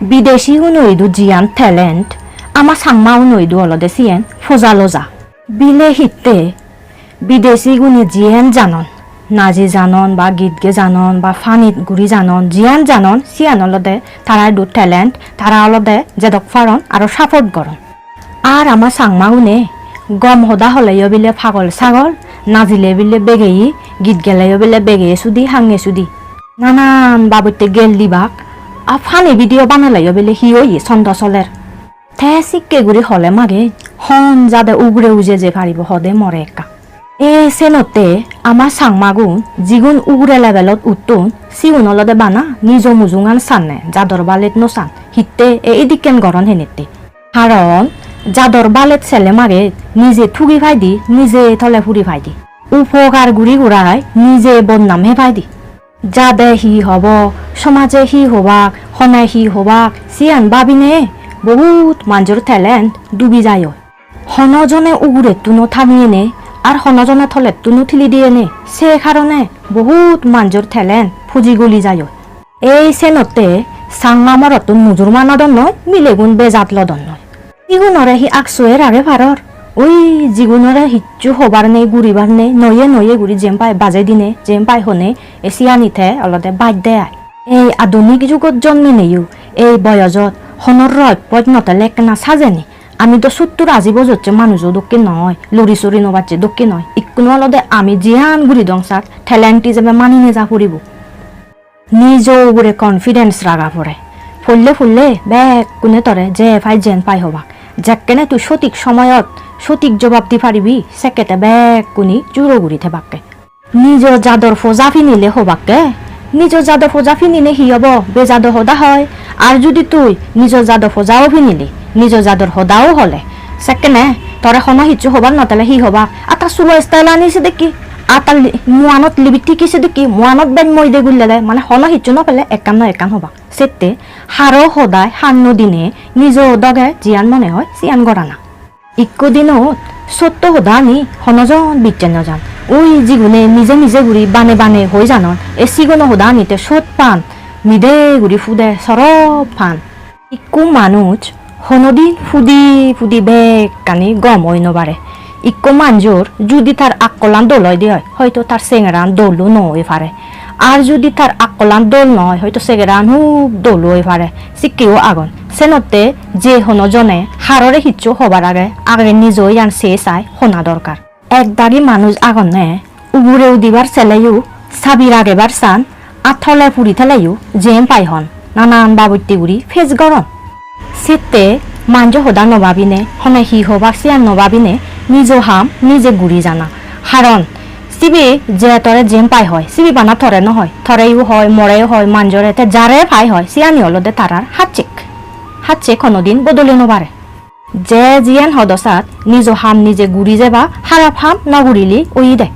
বিদেশি উনইদু জিয়ান ট্যালেন্ট আমার সাংমা উনইদু অলদে সিয়েন ফোজা লজা বিলে হিতে বিদেশি গুনি জিয়ান জানন নাজি জানন বা গীতগে জানন বা ফানিত গুড়ি জানন জিয়ান জানন সিয়ান অলদে তারা দু ট্যালেন্ট তারা অলদে জেদক ফারন আর সাপোর্ট করন আর আমার সাংমা উনে গম হদা হলেও বিলে ফাগল ছাগল নাজিলে বিলে বেগেই গীত গেলেও বিলে বেগে সুদি হাঙে সুদি নানান বাবুতে গেল দিবাক আর ফানি ভিডিও বানালেও বিলে হিওই ছন্দ চলের থে সিক্কে গুড়ি হলে মাগে হন যাদে উগরে উজে যে পারিব হদে মরে একা এই সেনতে আমার সাংমাগুন যিগুন উগরে লেভেলত উত্তুন সিউন অলদে বানা নিজ মুজুঙান সাননে যাদর বালেত নোসান হিতে এই দিকেন গরন হেনেতে কারণ যাদর বালেত ছেলে মাগে নিজে ঠুগি ফাই দি নিজে থলে ফুরি ফাই দি উপকার গুড়ি গুড়াই নিজে বদনাম হে ফাই দি যাদে হি হব সমাজে হি হবাক হনায় হি হবাক সিয়ান বাবিনে বহুত মানুষের ট্যালেন্ট ডুবি যায় হনজনে উগুরে তুনো থামিয়ে নে আর হনজনে থলে তুনো ঠিলি দিয়ে নে সে কারণে বহুত মানুষের ট্যালেন্ট ফুজি গলি যায় এই সেনতে সাংমা মরতুন মুজুর মানদন নয় মিলেগুন বেজাত লদন নয় ইগুনরে হি আকসুয়ের আগে ভারর ওই জিগুনরে হিচ্ছু হবার নেই গুড়িবার নেই নয়ে নয়ে গুড়ি যেম পায় বাজে দিনে যেম পায় হনে এসিয়ানিতে অলদে বাদ দেয় এই আধুনিক যুগত জন্মে নেইও এই বয়সত হনর রয় পয়নতে লেখনা সাজেনি আমি তো 70 আজি বছর মানুষও দক্ষে নয় লড়ি চড়ি নবাচ্ছে দক্ষে নয় ইকুনো অলদে আমি জিয়ান গুড়ি দংসাক ট্যালেন্ট হিসেবে মানি নে যা ফুরিব নিজেও গুড়ে কনফিডেন্স রাগা পড়ে ফুললে ফুললে ব্যাগ কোনে তরে যে পাই যেন পাই হবাক যেকেনে তুই সঠিক সময়ত সঠিক জবাব দি পারিবি সেকেতে ব্যাগ কুনি জুড়ো গুড়িতে বাক্কে নিজ জাদর ফোজা ফিনিলে হবাক্কে নিজ জাদর ফোজা ফিনিলে হি হব বেজাদ হদা হয় আর যদি তুই নিজ জাদর ফোজাও ফিনিলি নিজ জাদর হদাও হলে সেকেনে তরে হন হিচ্ছু হবার নতালে হি হবা আতা সুলো স্টাইল আনিছে দেখি আতা মুয়ানত লিবি ঠিকিছে দেখি মুয়ানত বেন মই দে গুল্লে মানে হন হিচ্ছু নপেলে একান ন একান হবা সেতে হারো হদায় হান্ন দিনে নিজ দগে জিয়ান মনে হয় সিয়ান গড়ানা ইক্কো দিনত সত্য হদা নি হনজন বিজ্ঞান নজান ওই জিগুনে নিজে নিজে গুড়ি বানে বানে হয়ে জানন এ সিগুনো হদা নিতে সত পান মিদে গুড়ি ফুদে সরব ফান ইক্কু মানুষ হনদিন ফুদি ফুদি বেগ কানি গম হই নবারে ইক্কো মানজোর যদি তার আকলান দোলয় দিয়ে হয়তো তার সেঙেরান দোলও নয় পারে আর যদি তার আকলান দোল নয় হয়তো সেগেরান হুব দোল হয়ে পারে সিক্কিও আগন সেনতে যে হনজনে হাররে হিচ্ছু হবার আগে নিজই আন সে চাই শোনা দরকার একদারি মানুষ আগন নে উগুরেও দিবার ছেলেও সাবির আগেবার চান আথলে পুরি থেলেও জেম পাই হন নানান বাবুতি গুড়ি ফেস গরম সেতে মাঞ্জ হদা নবাবিনে হনে হি হবা সিয়ান নবাবিনে নিজ হাম নিজে গুড়ি জানা হারণ সিবি যে তরে জেম পাই হয় সিবি বানা থরে নহয় থরেও হয় মরেও হয় মাঞ্জরে তে যারে পাই হয় সিয়ানি অলদে তারার হাত চেক কোনোদিন বদলে নবারে যে জিয়ান হদসাত নিজ হাম নিজে গুড়ি যাবা হারাপ হাম নগুড়িলি ওই দে